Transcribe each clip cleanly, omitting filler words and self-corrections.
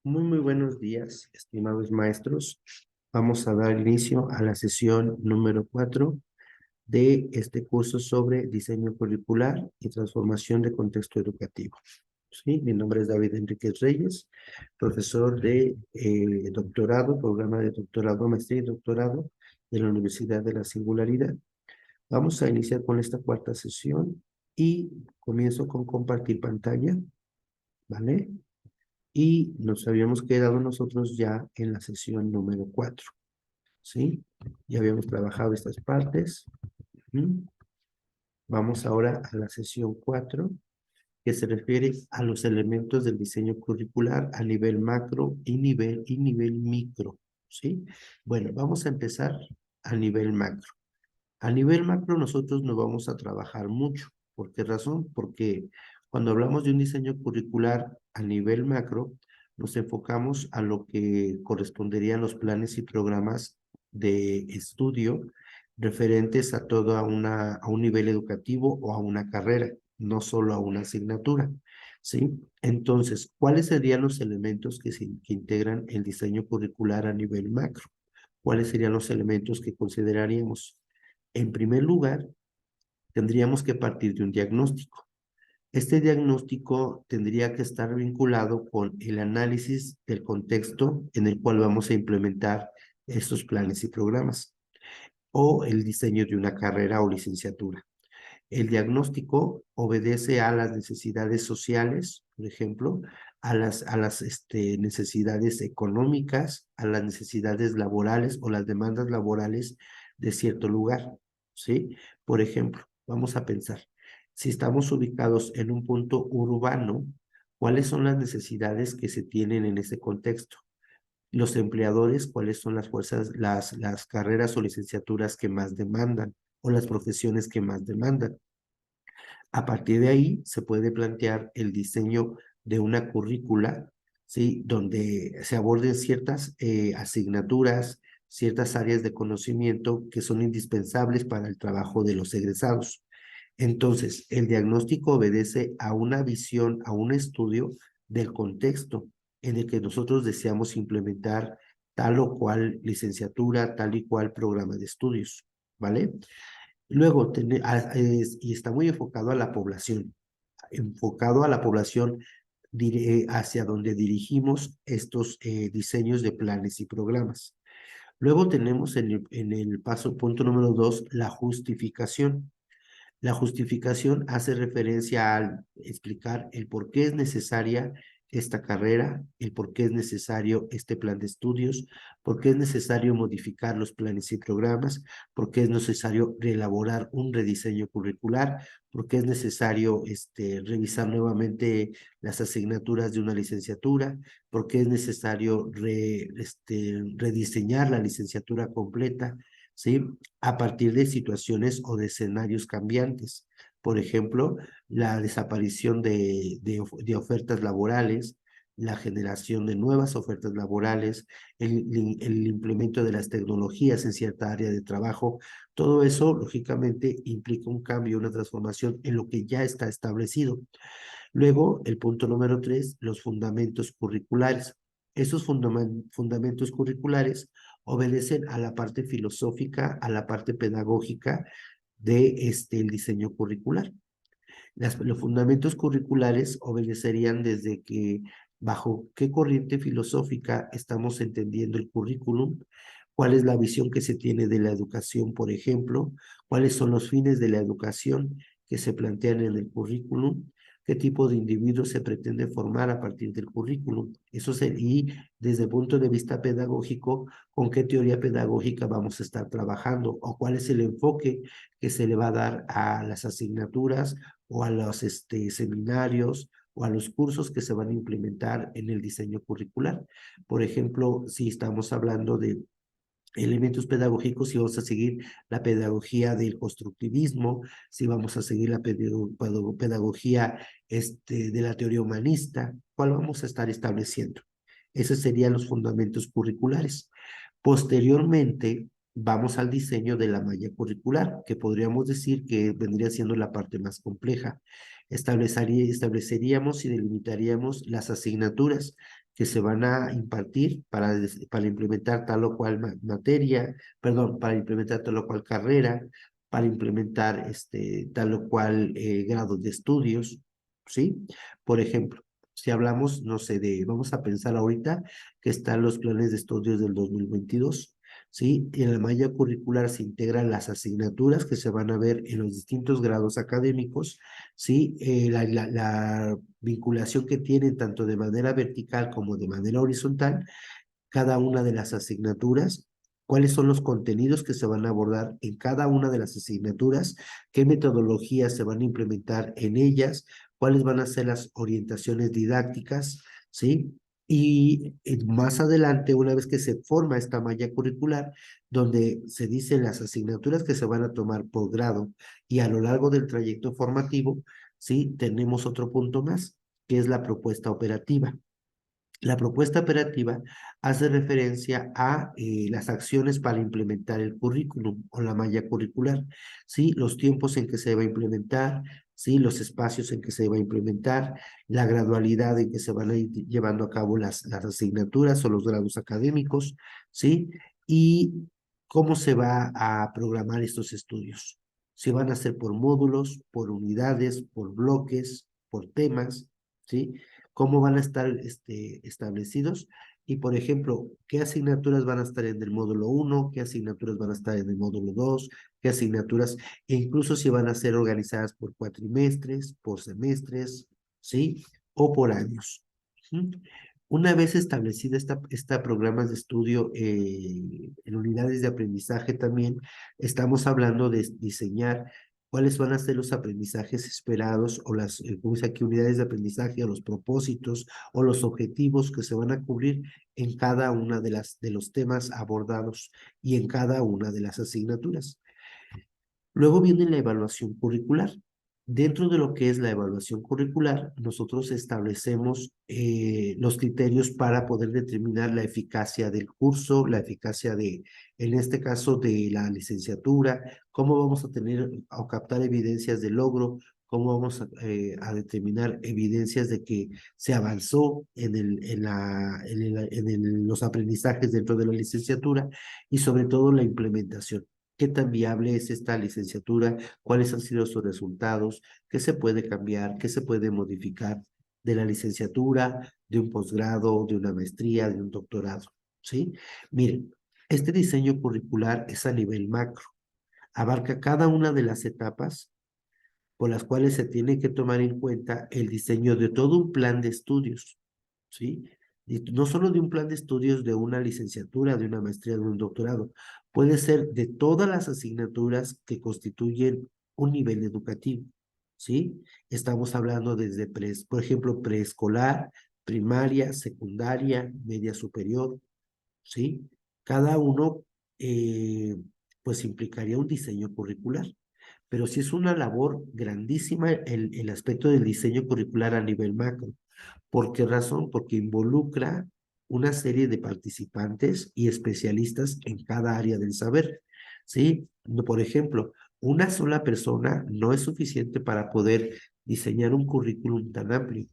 Muy buenos días, estimados maestros. Vamos a dar inicio a la sesión número 4 de este curso sobre diseño curricular y transformación de contexto educativo. Sí, mi nombre es David Enríquez Reyes, profesor de doctorado, programa de doctorado, maestría y doctorado de la Universidad de la Singularidad. Vamos a iniciar con esta cuarta sesión y comienzo con compartir pantalla, ¿vale? Y nos habíamos quedado nosotros ya en la sesión número 4, ¿sí? Ya habíamos trabajado estas partes. Ujú. Vamos ahora a la sesión 4, que se refiere a los elementos del diseño curricular a nivel macro y nivel micro, ¿sí? Bueno, vamos a empezar a nivel macro. A nivel macro nosotros no vamos a trabajar mucho. ¿Por qué razón? Porque cuando hablamos de un diseño curricular a nivel macro, nos enfocamos a lo que corresponderían los planes y programas de estudio referentes a a un nivel educativo o a una carrera, no solo a una asignatura, ¿sí? Entonces, ¿cuáles serían los elementos que integran el diseño curricular a nivel macro? ¿Cuáles serían los elementos que consideraríamos? En primer lugar, tendríamos que partir de un diagnóstico. Este diagnóstico tendría que estar vinculado con el análisis del contexto en el cual vamos a implementar estos planes y programas, o el diseño de una carrera o licenciatura. El diagnóstico obedece a las necesidades sociales, por ejemplo, a las necesidades económicas, a las necesidades laborales o las demandas laborales de cierto lugar, ¿sí? Por ejemplo, vamos a pensar, si estamos ubicados en un punto urbano, ¿cuáles son las necesidades que se tienen en ese contexto? Los empleadores, ¿cuáles son las carreras o licenciaturas que más demandan o las profesiones que más demandan? A partir de ahí se puede plantear el diseño de una currícula, ¿sí? Donde se aborden ciertas asignaturas, ciertas áreas de conocimiento que son indispensables para el trabajo de los egresados. Entonces, el diagnóstico obedece a una visión, a un estudio del contexto en el que nosotros deseamos implementar tal o cual licenciatura, tal y cual programa de estudios, ¿vale? Luego, y está muy enfocado a la población hacia donde dirigimos estos diseños de planes y programas. Luego tenemos en el punto número 2, la justificación. La justificación hace referencia al explicar el por qué es necesaria esta carrera, el por qué es necesario este plan de estudios, por qué es necesario modificar los planes y programas, por qué es necesario reelaborar un rediseño curricular, por qué es necesario revisar nuevamente las asignaturas de una licenciatura, por qué es necesario rediseñar la licenciatura completa, ¿sí? A partir de situaciones o de escenarios cambiantes. Por ejemplo, la desaparición de ofertas laborales, la generación de nuevas ofertas laborales, el implemento de las tecnologías en cierta área de trabajo. Todo eso, lógicamente, implica un cambio, una transformación en lo que ya está establecido. Luego, el punto número 3, los fundamentos curriculares. Esos fundamentos curriculares obedecen a la parte filosófica, a la parte pedagógica de el diseño curricular. Los fundamentos curriculares obedecerían desde que bajo qué corriente filosófica estamos entendiendo el currículum, cuál es la visión que se tiene de la educación, por ejemplo, cuáles son los fines de la educación que se plantean en el currículum, qué tipo de individuos se pretende formar a partir del currículum. Y desde el punto de vista pedagógico, con qué teoría pedagógica vamos a estar trabajando o cuál es el enfoque que se le va a dar a las asignaturas o a los seminarios o a los cursos que se van a implementar en el diseño curricular. Por ejemplo, si estamos hablando de elementos pedagógicos, si vamos a seguir la pedagogía del constructivismo, si vamos a seguir la pedagogía de la teoría humanista, ¿cuál vamos a estar estableciendo? Esos serían los fundamentos curriculares. Posteriormente, vamos al diseño de la malla curricular, que podríamos decir que vendría siendo la parte más compleja. Estableceríamos y delimitaríamos las asignaturas que se van a impartir para implementar tal o cual materia, perdón, para implementar tal o cual carrera, para implementar tal o cual grado de estudios, ¿sí? Por ejemplo, si hablamos, no sé, vamos a pensar ahorita que están los planes de estudios del 2022, ¿sí? En la malla curricular se integran las asignaturas que se van a ver en los distintos grados académicos, ¿sí? La vinculación que tienen tanto de manera vertical como de manera horizontal, cada una de las asignaturas, cuáles son los contenidos que se van a abordar en cada una de las asignaturas, qué metodologías se van a implementar en ellas, cuáles van a ser las orientaciones didácticas, ¿sí? Y más adelante, una vez que se forma esta malla curricular, donde se dicen las asignaturas que se van a tomar por grado y a lo largo del trayecto formativo, ¿sí? Tenemos otro punto más, que es la propuesta operativa. La propuesta operativa hace referencia a las acciones para implementar el currículum o la malla curricular, ¿sí? Los tiempos en que se va a implementar, ¿sí? Los espacios en que se va a implementar, la gradualidad en que se van a ir llevando a cabo las asignaturas o los grados académicos, ¿sí? Y cómo se va a programar estos estudios. Si van a ser por módulos, por unidades, por bloques, por temas, ¿sí? Cómo van a estar establecidos y, por ejemplo, qué asignaturas van a estar en el módulo 1, qué asignaturas van a estar en el módulo 2, qué asignaturas, e incluso si van a ser organizadas por cuatrimestres, por semestres, ¿sí? O por años. ¿Sí? Una vez establecida esta programas de estudio en unidades de aprendizaje también, estamos hablando de diseñar cuáles van a ser los aprendizajes esperados o como dice aquí, unidades de aprendizaje o los propósitos o los objetivos que se van a cubrir en cada una de los temas abordados y en cada una de las asignaturas. Luego viene la evaluación curricular. Dentro de lo que es la evaluación curricular, nosotros establecemos los criterios para poder determinar la eficacia del curso, la eficacia en este caso, de la licenciatura, cómo vamos a tener o captar evidencias de logro, cómo vamos a determinar evidencias de que se avanzó en los aprendizajes dentro de la licenciatura y sobre todo la implementación. ¿Qué tan viable es esta licenciatura? ¿Cuáles han sido sus resultados? ¿Qué se puede cambiar? ¿Qué se puede modificar de la licenciatura, de un posgrado, de una maestría, de un doctorado? ¿Sí? Miren, este diseño curricular es a nivel macro. Abarca cada una de las etapas por las cuales se tiene que tomar en cuenta el diseño de todo un plan de estudios, ¿sí? Y no solo de un plan de estudios de una licenciatura, de una maestría, de un doctorado, puede ser de todas las asignaturas que constituyen un nivel educativo, ¿sí? Estamos hablando desde, por ejemplo, preescolar, primaria, secundaria, media superior, ¿sí? Cada uno, pues, implicaría un diseño curricular. Pero sí es una labor grandísima el aspecto del diseño curricular a nivel macro. ¿Por qué razón? Porque involucra una serie de participantes y especialistas en cada área del saber. ¿Sí? Por ejemplo, una sola persona no es suficiente para poder diseñar un currículum tan amplio.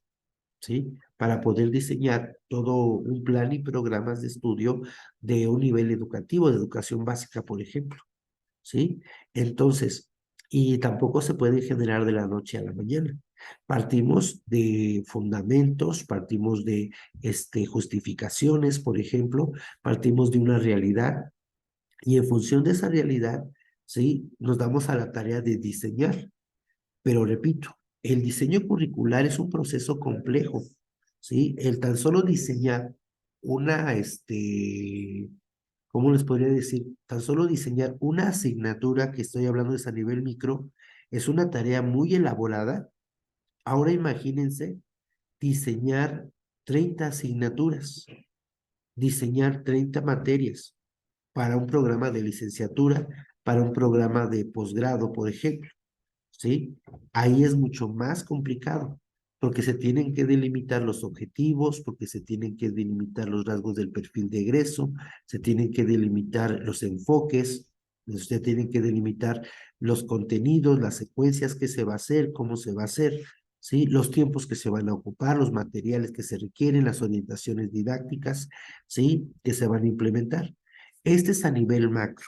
¿Sí? Para poder diseñar todo un plan y programas de estudio de un nivel educativo, de educación básica, por ejemplo. ¿Sí? Entonces, y tampoco se puede generar de la noche a la mañana. Partimos de fundamentos, partimos de justificaciones, por ejemplo, partimos de una realidad y en función de esa realidad, ¿sí? Nos damos a la tarea de diseñar. Pero repito, el diseño curricular es un proceso complejo, ¿sí? El tan solo diseñar una, ¿cómo les podría decir? Tan solo diseñar una asignatura, que estoy hablando es a nivel micro, es una tarea muy elaborada. Ahora imagínense diseñar 30 asignaturas, diseñar 30 materias para un programa de licenciatura, para un programa de posgrado, por ejemplo. ¿Sí? Ahí es mucho más complicado, porque se tienen que delimitar los objetivos, porque se tienen que delimitar los rasgos del perfil de egreso, se tienen que delimitar los enfoques, se tienen que delimitar los contenidos, las secuencias que se va a hacer, cómo se va a hacer, ¿sí? Los tiempos que se van a ocupar, los materiales que se requieren, las orientaciones didácticas, ¿sí? Que se van a implementar. Este es a nivel macro.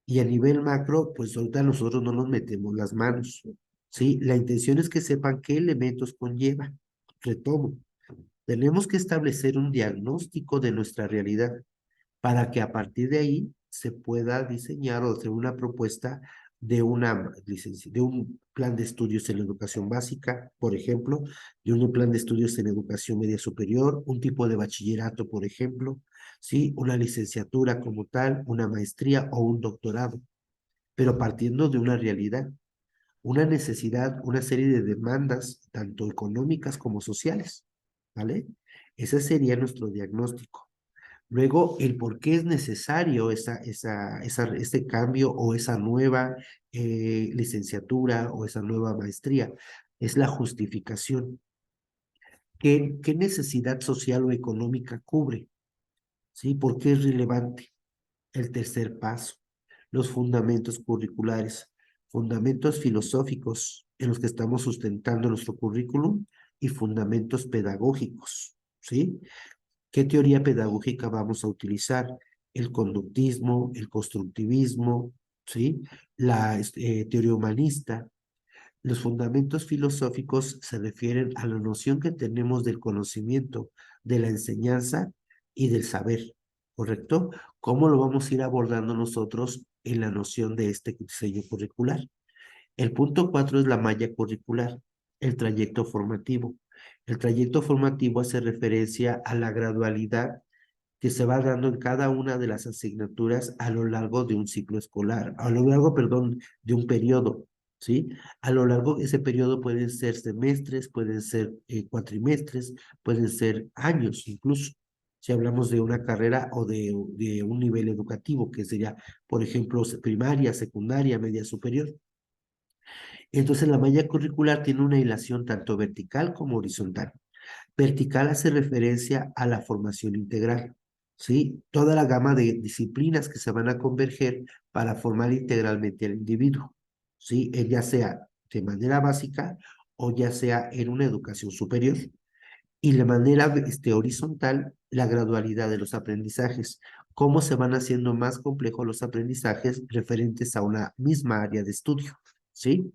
Y a nivel macro, pues ahorita nosotros no nos metemos las manos, ¿sí? La intención es que sepan qué elementos conlleva. Retomo, tenemos que establecer un diagnóstico de nuestra realidad para que a partir de ahí se pueda diseñar o hacer una propuesta de de un plan de estudios en educación básica, por ejemplo, de un plan de estudios en educación media superior, un tipo de bachillerato, por ejemplo, ¿sí? Una licenciatura como tal, una maestría o un doctorado, pero partiendo de una realidad, una necesidad, una serie de demandas, tanto económicas como sociales, ¿vale? Ese sería nuestro diagnóstico. Luego, el por qué es necesario este cambio o esa nueva licenciatura o esa nueva maestría, es la justificación. ¿Qué necesidad social o económica cubre? ¿Sí? ¿Por qué es relevante? El tercer paso, los fundamentos curriculares, fundamentos filosóficos en los que estamos sustentando nuestro currículum y fundamentos pedagógicos, ¿sí? ¿Qué teoría pedagógica vamos a utilizar? El conductismo, el constructivismo, ¿sí? La teoría humanista. Los fundamentos filosóficos se refieren a la noción que tenemos del conocimiento, de la enseñanza y del saber, ¿correcto? ¿Cómo lo vamos a ir abordando nosotros en la noción de este diseño curricular? El punto 4 es la malla curricular, el trayecto formativo. El trayecto formativo hace referencia a la gradualidad que se va dando en cada una de las asignaturas a lo largo de un ciclo escolar, a lo largo, perdón, de un periodo, ¿sí? A lo largo de ese periodo pueden ser semestres, pueden ser cuatrimestres, pueden ser años incluso, si hablamos de una carrera o de un nivel educativo, que sería, por ejemplo, primaria, secundaria, media superior. Entonces, la malla curricular tiene una hilación tanto vertical como horizontal. Vertical hace referencia a la formación integral, ¿sí? Toda la gama de disciplinas que se van a converger para formar integralmente al individuo, ¿sí? Ya sea de manera básica o ya sea en una educación superior. Y de manera horizontal, la gradualidad de los aprendizajes, cómo se van haciendo más complejos los aprendizajes referentes a una misma área de estudio, ¿sí?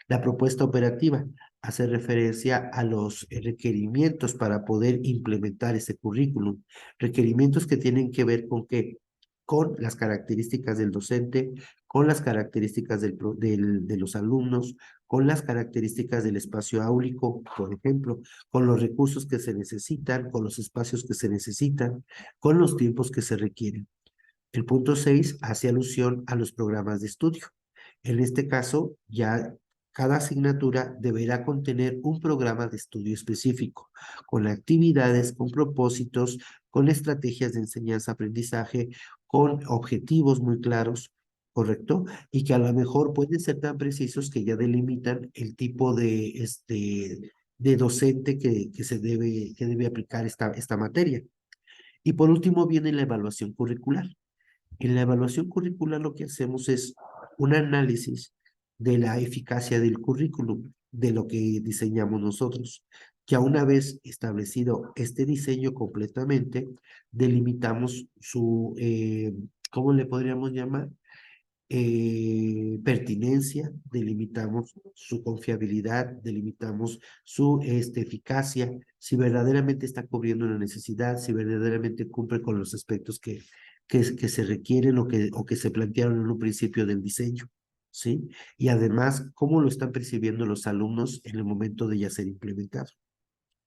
La propuesta operativa hace referencia a los requerimientos para poder implementar ese currículum, requerimientos que tienen que ver con qué, con las características del docente, con las características de los alumnos, con las características del espacio áulico, por ejemplo, con los recursos que se necesitan, con los espacios que se necesitan, con los tiempos que se requieren. El punto 6 hace alusión a los programas de estudio. En este caso, ya cada asignatura deberá contener un programa de estudio específico, con actividades, con propósitos, con estrategias de enseñanza-aprendizaje, con objetivos muy claros, ¿correcto? Y que a lo mejor pueden ser tan precisos que ya delimitan el tipo de docente que debe aplicar esta materia. Y por último viene la evaluación curricular. En la evaluación curricular lo que hacemos es un análisis de la eficacia del currículum, de lo que diseñamos nosotros. Ya una vez establecido este diseño completamente, delimitamos ¿cómo le podríamos llamar? Pertinencia, delimitamos su confiabilidad, delimitamos su eficacia, si verdaderamente está cubriendo una necesidad, si verdaderamente cumple con los aspectos que se requieren o que se plantearon en un principio del diseño, ¿sí? Y además, cómo lo están percibiendo los alumnos en el momento de ya ser implementado,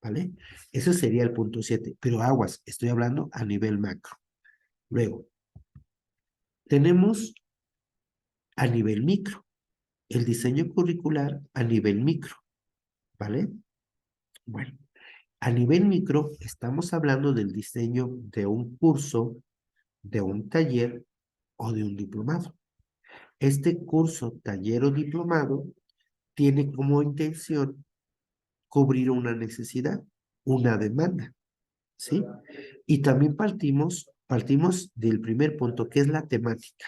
¿vale? Eso sería el punto 7, pero aguas, estoy hablando a nivel macro. Luego, tenemos a nivel micro. El diseño curricular a nivel micro, ¿vale? Bueno, a nivel micro estamos hablando del diseño de un curso, de un taller o de un diplomado. Este curso, taller o diplomado tiene como intención cubrir una necesidad, una demanda, ¿sí? Y también partimos del primer punto, que es la temática.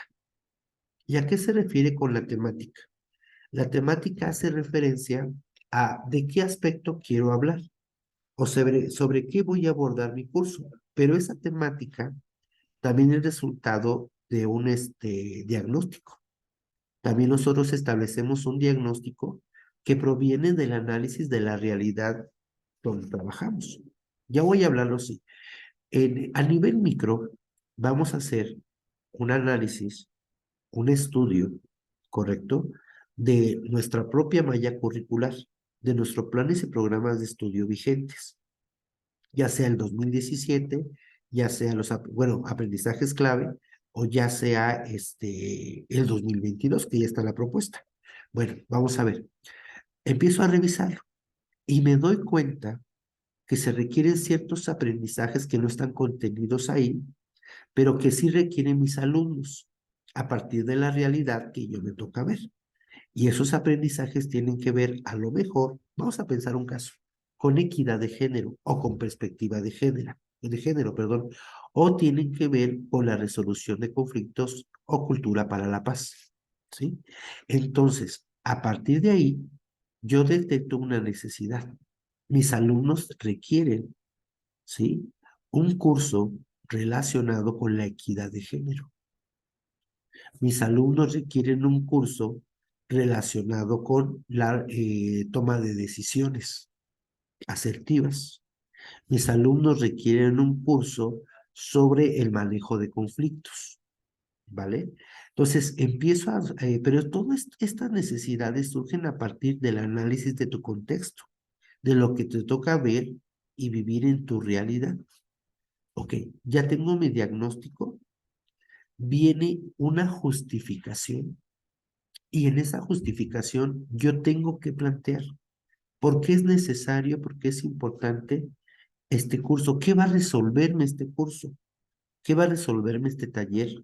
¿Y a qué se refiere con la temática? La temática hace referencia ¿de qué aspecto quiero hablar? O sobre qué voy a abordar mi curso. Pero esa temática también es resultado de un diagnóstico. También nosotros establecemos un diagnóstico que proviene del análisis de la realidad donde trabajamos. Ya voy a hablarlo así. A nivel micro, vamos a hacer un análisis, un estudio, ¿correcto? De nuestra propia malla curricular, de nuestros planes y programas de estudio vigentes, ya sea el 2017, ya sea bueno, aprendizajes clave, o ya sea el 2022, que ya está la propuesta. Bueno, vamos a ver. Empiezo a revisarlo y me doy cuenta que se requieren ciertos aprendizajes que no están contenidos ahí, pero que sí requieren mis alumnos a partir de la realidad que yo me toca ver. Y esos aprendizajes tienen que ver, a lo mejor, vamos a pensar un caso, con equidad de género o con perspectiva de género, perdón, o tienen que ver con la resolución de conflictos o cultura para la paz, ¿sí? Entonces, a partir de ahí, yo detecto una necesidad. Mis alumnos requieren, ¿sí? Un curso relacionado con la equidad de género. Mis alumnos requieren un curso relacionado con la toma de decisiones asertivas. Mis alumnos requieren un curso sobre el manejo de conflictos, ¿vale? Entonces, pero todas estas necesidades surgen a partir del análisis de tu contexto, de lo que te toca ver y vivir en tu realidad. Ok, ya tengo mi diagnóstico, viene una justificación. Y en esa justificación yo tengo que plantear por qué es necesario, por qué es importante este curso, qué va a resolverme este curso, qué va a resolverme este taller,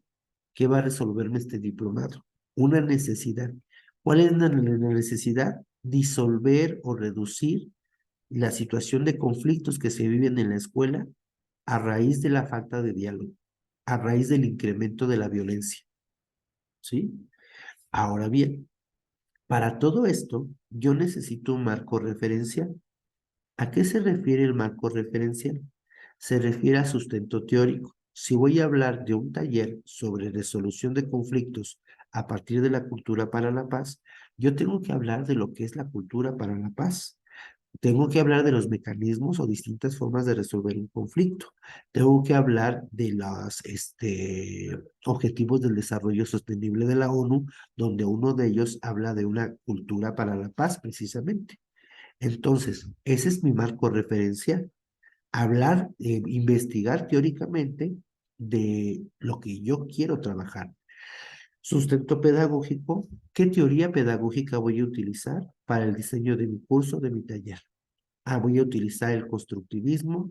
qué va a resolverme este diplomado. Una necesidad. ¿Cuál es la necesidad? Disolver o reducir la situación de conflictos que se viven en la escuela a raíz de la falta de diálogo, a raíz del incremento de la violencia. ¿Sí? Ahora bien, para todo esto, yo necesito un marco referencial. ¿A qué se refiere el marco referencial? Se refiere a sustento teórico. Si voy a hablar de un taller sobre resolución de conflictos a partir de la cultura para la paz, yo tengo que hablar de lo que es la cultura para la paz. Tengo que hablar de los mecanismos o distintas formas de resolver un conflicto. Tengo que hablar de los objetivos del desarrollo sostenible de la ONU, donde uno de ellos habla de una cultura para la paz, precisamente. Entonces, ese es mi marco referencial. Hablar, investigar teóricamente de lo que yo quiero trabajar. Sustento pedagógico, ¿qué teoría pedagógica voy a utilizar para el diseño de mi curso, de mi taller? Voy a utilizar el constructivismo,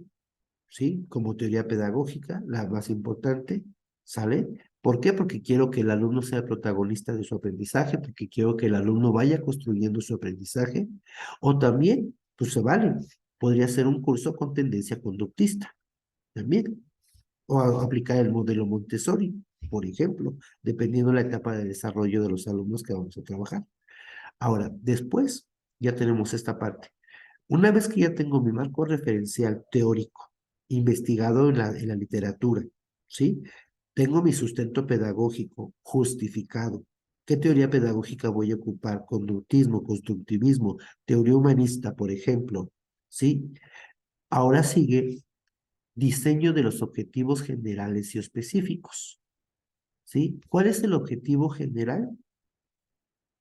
¿sí? Como teoría pedagógica, la más importante, ¿sale? ¿Por qué? Porque quiero que el alumno sea el protagonista de su aprendizaje, porque quiero que el alumno vaya construyendo su aprendizaje, o también, pues se vale, podría ser un curso con tendencia conductista, también, o aplicar el modelo Montessori, por ejemplo, dependiendo de la etapa de desarrollo de los alumnos que vamos a trabajar. Ahora, después, ya tenemos esta parte. Una vez que ya tengo mi marco referencial teórico, investigado en la literatura, ¿sí? Tengo mi sustento pedagógico justificado. ¿Qué teoría pedagógica voy a ocupar? Conductismo, constructivismo, teoría humanista, por ejemplo, ¿sí? Ahora sigue diseño de los objetivos generales y específicos, ¿sí? ¿Cuál es el objetivo general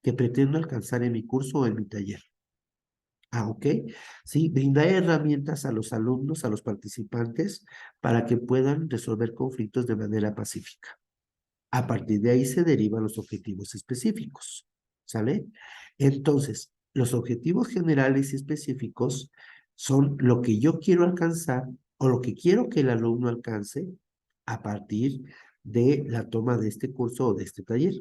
que pretendo alcanzar en mi curso o en mi taller? Ok. Sí, brindar herramientas a los alumnos, a los participantes, para que puedan resolver conflictos de manera pacífica. A partir de ahí se derivan los objetivos específicos, ¿sale? Entonces, los objetivos generales y específicos son lo que yo quiero alcanzar o lo que quiero que el alumno alcance a partir de la toma de este curso o de este taller.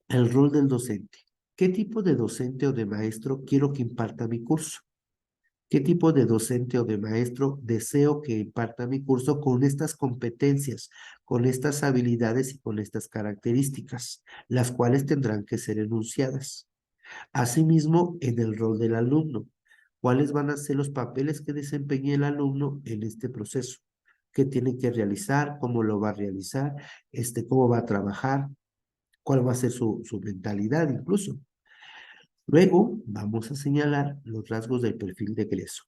El rol del docente. ¿Qué tipo de docente o de maestro quiero que imparta mi curso? ¿Qué tipo de docente o de maestro deseo que imparta mi curso con estas competencias, con estas habilidades y con estas características, las cuales tendrán que ser enunciadas? Asimismo, en el rol del alumno, ¿cuáles van a ser los papeles que desempeñe el alumno en este proceso? ¿Qué tiene que realizar? ¿Cómo lo va a realizar? ¿Cómo va a trabajar? ¿Cuál va a ser su mentalidad incluso? Luego, vamos a señalar los rasgos del perfil de egreso.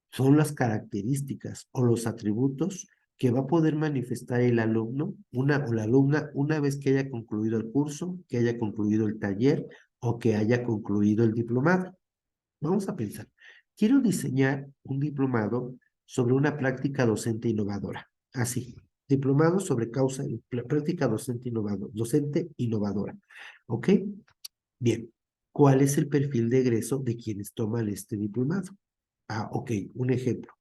Son las características o los atributos que va a poder manifestar el alumno o la alumna una vez que haya concluido el curso, que haya concluido el taller o que haya concluido el diplomado. Vamos a pensar, quiero diseñar un diplomado sobre una práctica docente innovadora. Así, diplomado sobre práctica docente innovadora. ¿Ok? Bien, ¿cuál es el perfil de egreso de quienes toman este diplomado? Ah, ok, un ejemplo.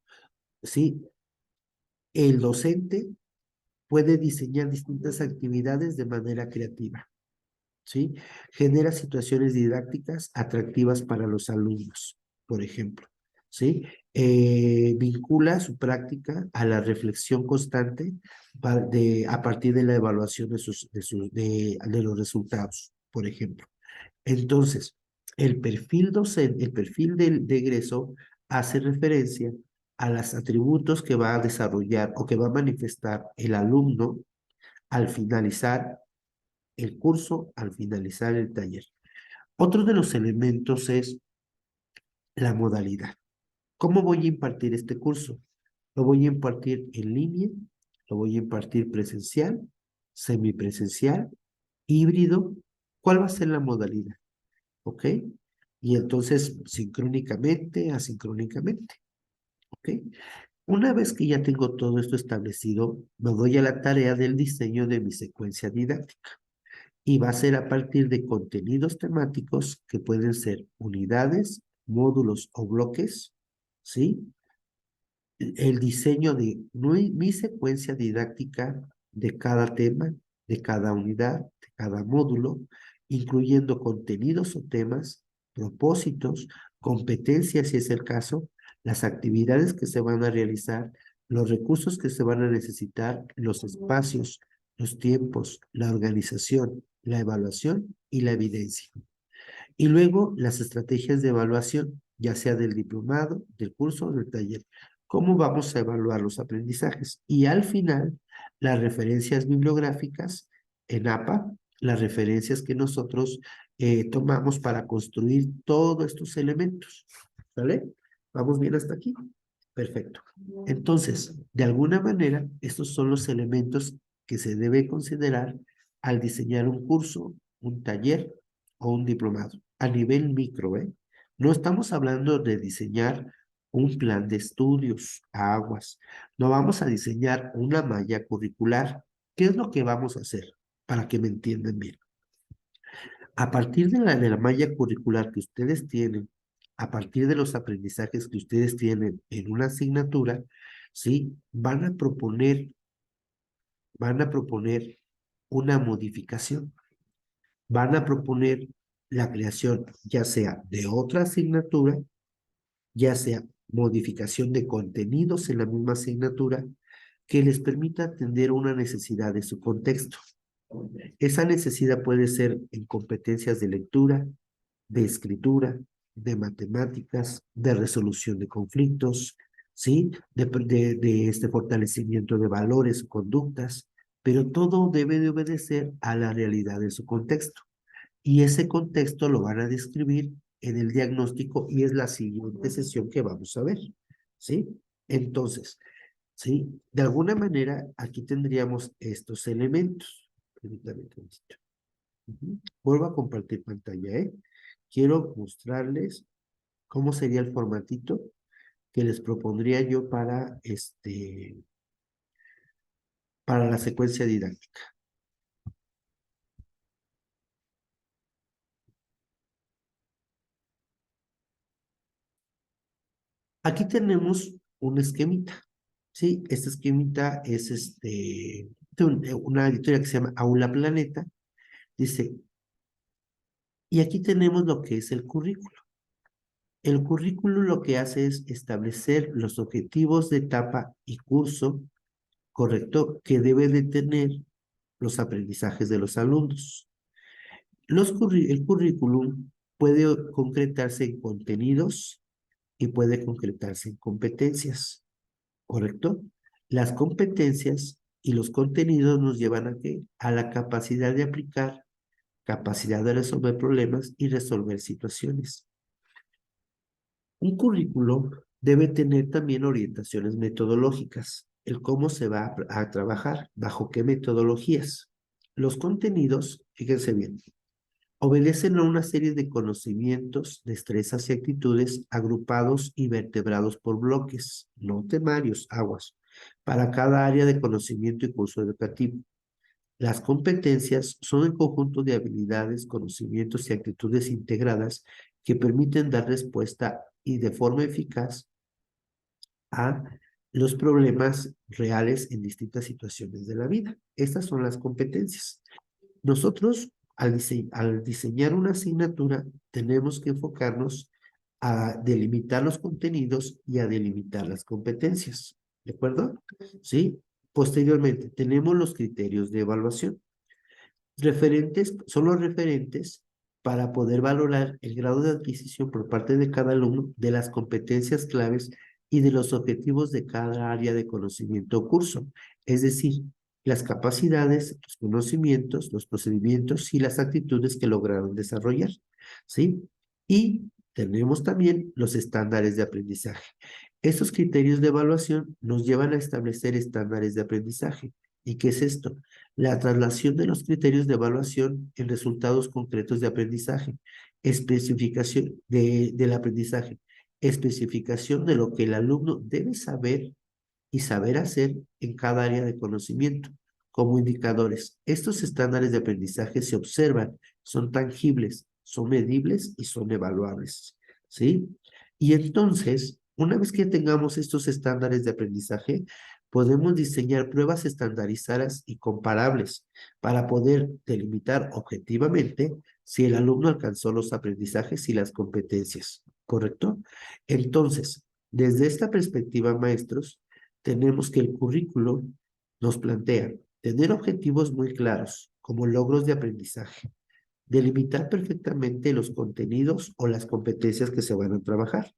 Sí, el docente puede diseñar distintas actividades de manera creativa, ¿sí? Genera situaciones didácticas atractivas para los alumnos, por ejemplo, ¿sí? Vincula su práctica a la reflexión constante a partir de la evaluación de los resultados, por ejemplo. Entonces, el perfil docente, el perfil de egreso hace referencia a los atributos que va a desarrollar o que va a manifestar el alumno al finalizar el curso, al finalizar el taller. Otro de los elementos es la modalidad. ¿Cómo voy a impartir este curso? ¿Lo voy a impartir en línea? ¿Lo voy a impartir presencial? ¿Semipresencial? ¿Híbrido? ¿Cuál va a ser la modalidad? ¿Ok? Y entonces, sincrónicamente, asincrónicamente, ¿ok? Una vez que ya tengo todo esto establecido, me doy a la tarea del diseño de mi secuencia didáctica. Y va a ser a partir de contenidos temáticos que pueden ser unidades, módulos o bloques, ¿sí? El diseño de mi secuencia didáctica de cada tema, de cada unidad, de cada módulo, incluyendo contenidos o temas, propósitos, competencias si es el caso, las actividades que se van a realizar, los recursos que se van a necesitar, los espacios, los tiempos, la organización, la evaluación y la evidencia. Y luego las estrategias de evaluación, ya sea del diplomado, del curso o del taller. ¿Cómo vamos a evaluar los aprendizajes? Y al final, las referencias bibliográficas en APA, las referencias que nosotros tomamos para construir todos estos elementos. ¿Vale? ¿Vamos bien hasta aquí? Perfecto. Entonces, de alguna manera, estos son los elementos que se debe considerar al diseñar un curso, un taller o un diplomado a nivel micro, ¿eh? No estamos hablando de diseñar un plan de estudios, aguas. No vamos a diseñar una malla curricular. ¿Qué es lo que vamos a hacer? Para que me entiendan bien. A partir de la malla curricular que ustedes tienen, a partir de los aprendizajes que ustedes tienen en una asignatura, ¿sí? Van a proponer una modificación. Van a proponer la creación ya sea de otra asignatura, ya sea modificación de contenidos en la misma asignatura, que les permita atender una necesidad de su contexto. Esa necesidad puede ser en competencias de lectura, de escritura, de matemáticas, de resolución de conflictos, ¿sí? De este fortalecimiento de valores o conductas, pero todo debe de obedecer a la realidad de su contexto. Y ese contexto lo van a describir en el diagnóstico y es la siguiente sesión que vamos a ver, ¿sí? Entonces, ¿sí? De alguna manera, aquí tendríamos estos elementos. Permítame un momentito. Vuelvo a compartir pantalla, ¿eh? Quiero mostrarles cómo sería el formatito que les propondría yo para la secuencia didáctica. Aquí tenemos un esquemita, ¿sí? Este esquemita es una editorial que se llama Aula Planeta. Dice, y aquí tenemos lo que es el currículo. El currículo lo que hace es establecer los objetivos de etapa y curso correcto que debe de tener los aprendizajes de los alumnos. El currículum puede concretarse en contenidos y puede concretarse en competencias, ¿correcto? Las competencias y los contenidos nos llevan a qué? A la capacidad de aplicar, capacidad de resolver problemas y resolver situaciones. Un currículo debe tener también orientaciones metodológicas, el cómo se va a trabajar, bajo qué metodologías. Los contenidos, fíjense bien, obedecen a una serie de conocimientos, destrezas y actitudes agrupados y vertebrados por bloques, no temarios, aguas, para cada área de conocimiento y curso educativo. Las competencias son el conjunto de habilidades, conocimientos y actitudes integradas que permiten dar respuesta y de forma eficaz a los problemas reales en distintas situaciones de la vida. Estas son las competencias. Nosotros, al diseñar una asignatura, tenemos que enfocarnos a delimitar los contenidos y a delimitar las competencias. ¿De acuerdo? ¿Sí? Posteriormente, tenemos los criterios de evaluación. Son los referentes para poder valorar el grado de adquisición por parte de cada alumno de las competencias claves y de los objetivos de cada área de conocimiento o curso. Es decir, las capacidades, los conocimientos, los procedimientos y las actitudes que lograron desarrollar. ¿Sí? Y tenemos también los estándares de aprendizaje. Estos criterios de evaluación nos llevan a establecer estándares de aprendizaje. ¿Y qué es esto? La traslación de los criterios de evaluación en resultados concretos de aprendizaje, especificación del aprendizaje, especificación de lo que el alumno debe saber y saber hacer en cada área de conocimiento. Como indicadores, estos estándares de aprendizaje se observan, son tangibles, son medibles y son evaluables, ¿sí? Y entonces, una vez que tengamos estos estándares de aprendizaje, podemos diseñar pruebas estandarizadas y comparables para poder delimitar objetivamente si el alumno alcanzó los aprendizajes y las competencias, ¿correcto? Entonces, desde esta perspectiva, maestros, tenemos que el currículo nos plantea tener objetivos muy claros, como logros de aprendizaje, delimitar perfectamente los contenidos o las competencias que se van a trabajar,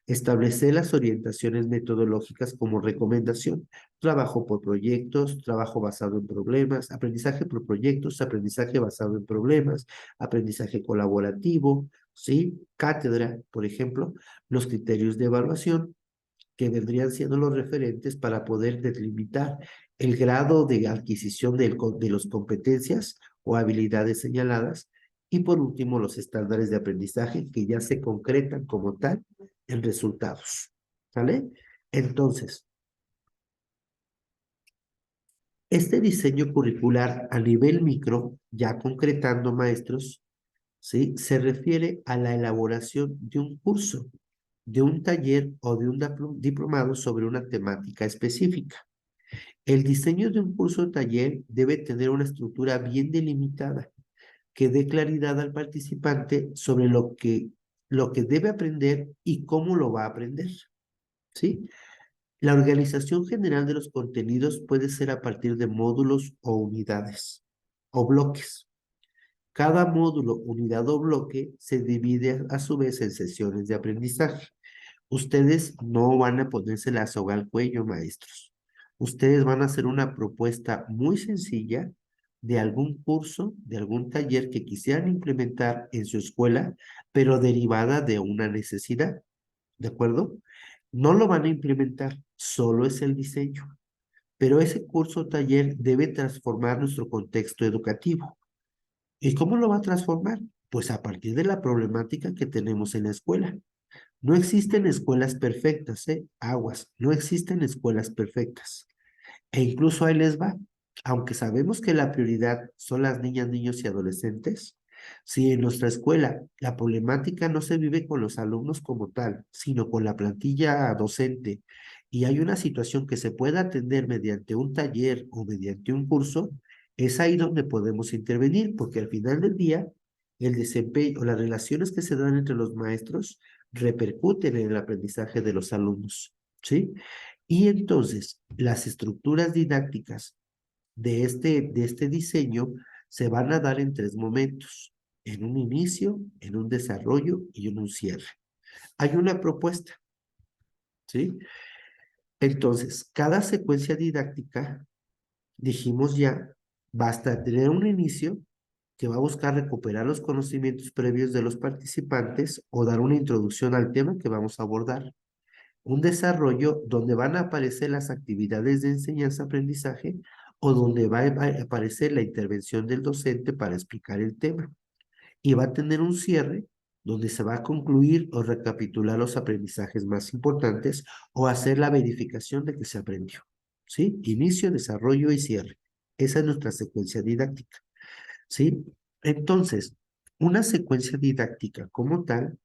establecer las orientaciones metodológicas como recomendación, trabajo por proyectos, trabajo basado en problemas, aprendizaje por proyectos, aprendizaje basado en problemas, aprendizaje colaborativo, ¿sí? Cátedra, por ejemplo, los criterios de evaluación, que vendrían siendo los referentes para poder delimitar el grado de adquisición de las competencias o habilidades señaladas. Y por último, los estándares de aprendizaje que ya se concretan como tal en resultados. ¿Sale? Entonces, este diseño curricular a nivel micro, ya concretando maestros, ¿sí? Se refiere a la elaboración de un curso, de un taller o de un diplomado sobre una temática específica. El diseño de un curso o taller debe tener una estructura bien delimitada que dé claridad al participante sobre lo que debe aprender y cómo lo va a aprender, ¿sí? La organización general de los contenidos puede ser a partir de módulos o unidades o bloques. Cada módulo, unidad o bloque se divide a su vez en sesiones de aprendizaje. Ustedes no van a ponerse la soga al cuello, maestros. Ustedes van a hacer una propuesta muy sencilla de algún curso, de algún taller que quisieran implementar en su escuela, pero derivada de una necesidad, ¿de acuerdo? No lo van a implementar, solo es el diseño, pero ese curso o taller debe transformar nuestro contexto educativo. ¿Y cómo lo va a transformar? Pues a partir de la problemática que tenemos en la escuela. No existen escuelas perfectas, ¿eh? Aguas, no existen escuelas perfectas. E incluso ahí les va. Aunque sabemos que la prioridad son las niñas, niños y adolescentes, si en nuestra escuela la problemática no se vive con los alumnos como tal, sino con la plantilla docente, y hay una situación que se pueda atender mediante un taller o mediante un curso, es ahí donde podemos intervenir, porque al final del día, el desempeño o las relaciones que se dan entre los maestros repercuten en el aprendizaje de los alumnos, ¿sí? Y entonces, las estructuras didácticas de este diseño se van a dar en tres momentos. en un inicio, en un desarrollo y en un cierre. Hay una propuesta, ¿sí? Entonces, cada secuencia didáctica, dijimos ya, basta tener un inicio que va a buscar recuperar los conocimientos previos de los participantes o dar una introducción al tema que vamos a abordar. Un desarrollo donde van a aparecer las actividades de enseñanza-aprendizaje o donde va a aparecer la intervención del docente para explicar el tema. Y va a tener un cierre donde se va a concluir o recapitular los aprendizajes más importantes o hacer la verificación de que se aprendió. ¿Sí? Inicio, desarrollo y cierre. Esa es nuestra secuencia didáctica. ¿Sí? Entonces, una secuencia didáctica como tal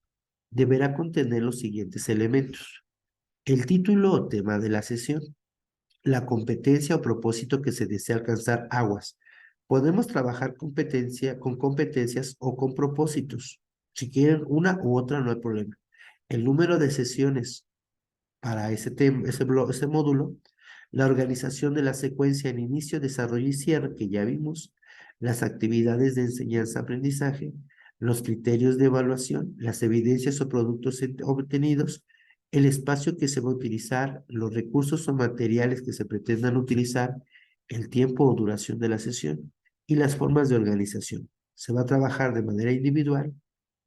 deberá contener los siguientes elementos. El título o tema de la sesión, la competencia o propósito que se desea alcanzar aguas. Podemos trabajar con competencias o con propósitos. Si quieren una u otra, no hay problema. El número de sesiones para ese módulo, la organización de la secuencia en inicio, desarrollo y cierre, que ya vimos, las actividades de enseñanza-aprendizaje, los criterios de evaluación, las evidencias o productos obtenidos, el espacio que se va a utilizar, los recursos o materiales que se pretendan utilizar, el tiempo o duración de la sesión y las formas de organización. Se va a trabajar de manera individual,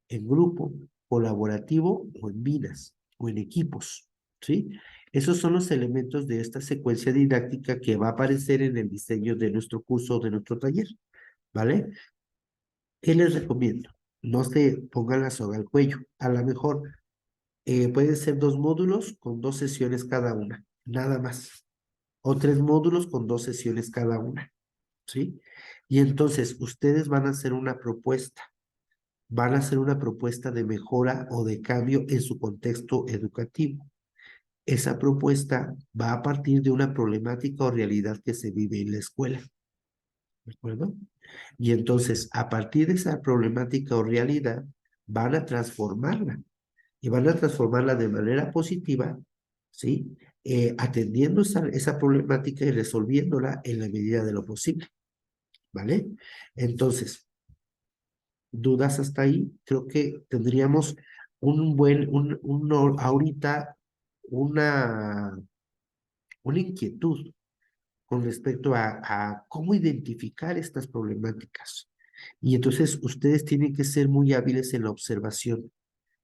en grupo, colaborativo o en vidas o en equipos, ¿sí? Esos son los elementos de esta secuencia didáctica que va a aparecer en el diseño de nuestro curso o de nuestro taller, ¿vale? ¿Qué les recomiendo? No se pongan la soga al cuello. A lo mejor pueden ser 2 módulos con 2 sesiones cada una, nada más. O 3 módulos con 2 sesiones cada una, ¿sí? Y entonces ustedes van a hacer una propuesta, van a hacer una propuesta de mejora o de cambio en su contexto educativo. Esa propuesta va a partir de una problemática o realidad que se vive en la escuela, ¿de acuerdo? Y entonces, a partir de esa problemática o realidad, van a transformarla y van a transformarla de manera positiva, ¿sí? Atendiendo esa problemática y resolviéndola en la medida de lo posible, ¿vale? Entonces, dudas hasta ahí, creo que tendríamos ahorita una, una inquietud con respecto a cómo identificar estas problemáticas. Y entonces ustedes tienen que ser muy hábiles en la observación,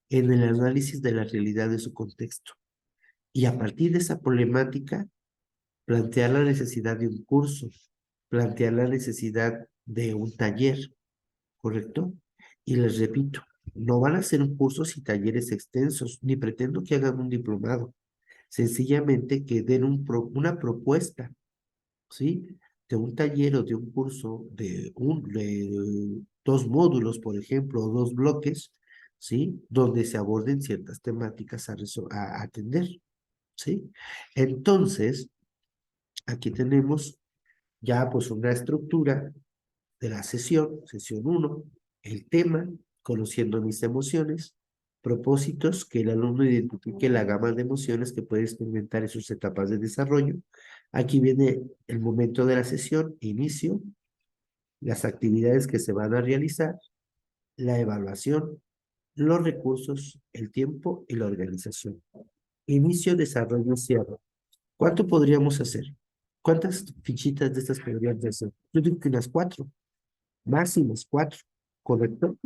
en el análisis de la realidad de su contexto. Y a partir de esa problemática, plantear la necesidad de un curso, plantear la necesidad de un taller, ¿correcto? Y les repito, no van a ser cursos y talleres extensos, ni pretendo que hagan un diplomado. Sencillamente que den una propuesta, ¿sí? De un taller o de un curso de 2 módulos, por ejemplo, o 2 bloques, ¿sí? Donde se aborden ciertas temáticas a atender, ¿sí? Entonces, aquí tenemos ya pues una estructura de la sesión 1, el tema, conociendo mis emociones, propósitos, que el alumno identifique la gama de emociones que puede experimentar en sus etapas de desarrollo. Aquí viene el momento de la sesión, inicio, las actividades que se van a realizar, la evaluación, los recursos, el tiempo y la organización. Inicio, desarrollo, cierre. ¿Cuánto podríamos hacer? ¿Cuántas fichitas de estas podríamos hacer? Yo digo que unas 4, máximas 4, ¿correcto?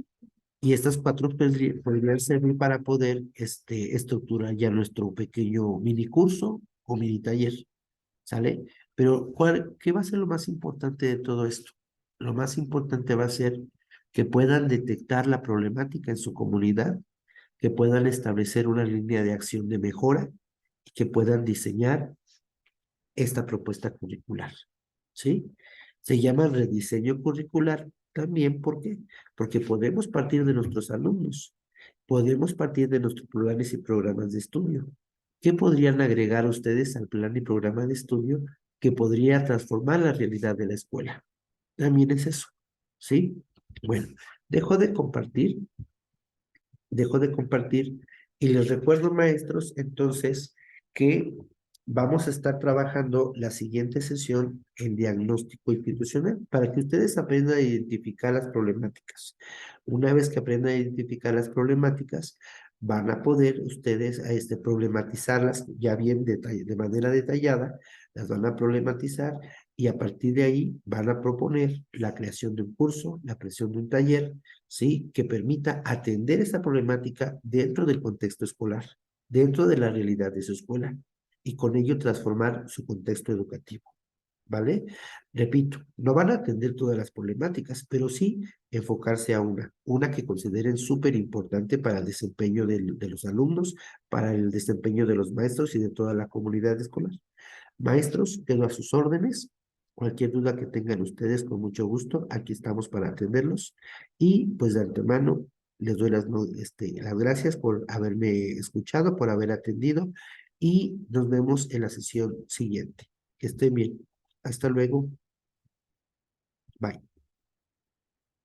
Y estas 4 podrían servir para poder estructurar ya nuestro pequeño mini curso o mini taller, ¿sale? Pero ¿qué va a ser lo más importante de todo esto? Lo más importante va a ser que puedan detectar la problemática en su comunidad, que puedan establecer una línea de acción de mejora y que puedan diseñar esta propuesta curricular, ¿sí? Se llama rediseño curricular también, ¿por qué? Porque podemos partir de nuestros alumnos, podemos partir de nuestros planes y programas de estudio. ¿Qué podrían agregar ustedes al plan y programa de estudio que podría transformar la realidad de la escuela? También es eso, ¿sí? Bueno, dejo de compartir, dejo de compartir y les recuerdo, maestros, entonces, que vamos a estar trabajando la siguiente sesión en diagnóstico institucional para que ustedes aprendan a identificar las problemáticas. Una vez que aprendan a identificar las problemáticas, van a poder ustedes problematizarlas ya bien de manera detallada, las van a problematizar y a partir de ahí van a proponer la creación de un curso, la creación de un taller, ¿sí? Que permita atender esa problemática dentro del contexto escolar, dentro de la realidad de su escuela y con ello transformar su contexto educativo, ¿vale? Repito, no van a atender todas las problemáticas, pero sí enfocarse a una que consideren súper importante para el desempeño de los alumnos, para el desempeño de los maestros y de toda la comunidad escolar. Maestros, quedo a sus órdenes. Cualquier duda que tengan ustedes, con mucho gusto, aquí estamos para atenderlos. Y pues de antemano, les doy las gracias por haberme escuchado, por haber atendido y nos vemos en la sesión siguiente. Que estén bien. Hasta luego. Bye.